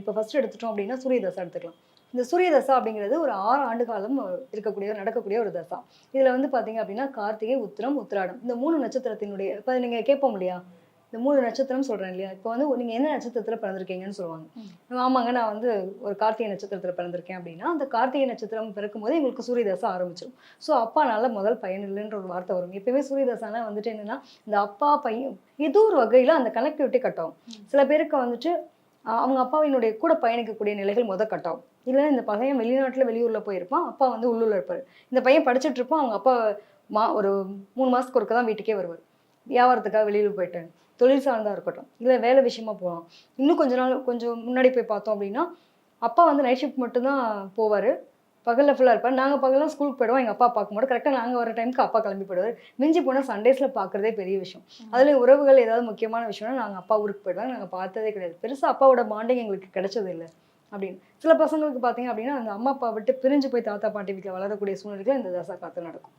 இப்போ ஃபர்ஸ்ட் எடுத்துட்டோம் அப்படின்னா சூரிய தசை எடுத்துக்கலாம். இந்த சூரிய தசை அப்படிங்கிறது ஒரு 6 ஆண்டு காலம் நடக்கக்கூடிய ஒரு தசா. இதில் வந்து பார்த்தீங்க அப்படின்னா கார்த்திகை, உத்திரம், உத்திராடம் இந்த 3 நட்சத்திரத்தினுடைய இப்போ நீங்கள் கேட்போம் இல்லையா? இந்த 3 நட்சத்திரம் சொல்கிறேன் இல்லையா? இப்போ வந்து நீங்கள் என்ன நட்சத்திரத்தில் பிறந்திருக்கீங்கன்னு சொல்லுவாங்க. ஆமாங்க நான் வந்து ஒரு கார்த்திகை நட்சத்திரத்தில் பிறந்திருக்கேன் அப்படின்னா, அந்த கார்த்திகை நட்சத்திரம் பிறக்கும்போது எங்களுக்கு சூரிய தசை ஆரம்பிச்சிடும். ஸோ அப்பானால முதல் பையன் இல்லைன்ற ஒரு வார்த்தை வரும். எப்பயுமே சூரிய தசானா வந்துட்டு என்னன்னா, இந்த அப்பா பையன் ஏதோ ஒரு வகையில் அந்த கனெக்டிவிட்டி கட் ஆகும். சில பேருக்கு வந்துட்டு அவங்க அப்பாவினுடைய கூட பயணிக்கக்கூடிய நிலைகள் கட் ஆகும். இல்லைன்னா இந்த பையன் வெளிநாட்டில் வெளியூரில் போயிருப்பான், அப்பா வந்து உள்ளூரில் இருப்பார். இந்த பையன் படிச்சுட்டு இருப்பான், அவங்க அப்பா ஒரு 3 மாதத்துக்கு ஒருக்க தான் வீட்டுக்கே வருவார். வியாபாரத்துக்காக வெளியில் போயிட்டேன், தொழில் சார்ந்தா இருக்கட்டும், இல்லை வேலை விஷயமா போகலாம். இன்னும் கொஞ்சம் முன்னாடி போய் பார்த்தோம் அப்படின்னா, அப்பா வந்து நைட் ஷிஃப்ட் மட்டும்தான் போவார். பகலில் ஃபுல்லாக இருப்பார். நாங்கள் பகலாம் ஸ்கூலுக்கு போயிடுவோம். எங்கள் அப்பா பார்க்கும்போது கரெக்டாக நாங்கள் வர டைமுக்கு அப்பா கிளம்பி போயிடுவார். மிஞ்சி போனால் சண்டேஸில் பார்க்குறதே பெரிய விஷயம். அதில் உறவுகள் ஏதாவது முக்கியமான விஷயம்னா நாங்கள் அப்பா ஊருக்கு போயிடுவாங்க. நாங்கள் பார்த்ததே கிடையாது. பெருசாக அப்பாவோட பாண்டிங் எங்களுக்கு கிடைச்சது இல்லை அப்படின்னு. சில பசங்களுக்கு பார்த்தீங்க அப்படின்னா அந்த அம்மா அப்பா விட்டு பிரிஞ்சு போய் தாத்தா பாட்டி வீட்டில் வளரக்கூடிய சூழ்நிலைகள் இந்த தசா காலத்தில் நடக்கும்.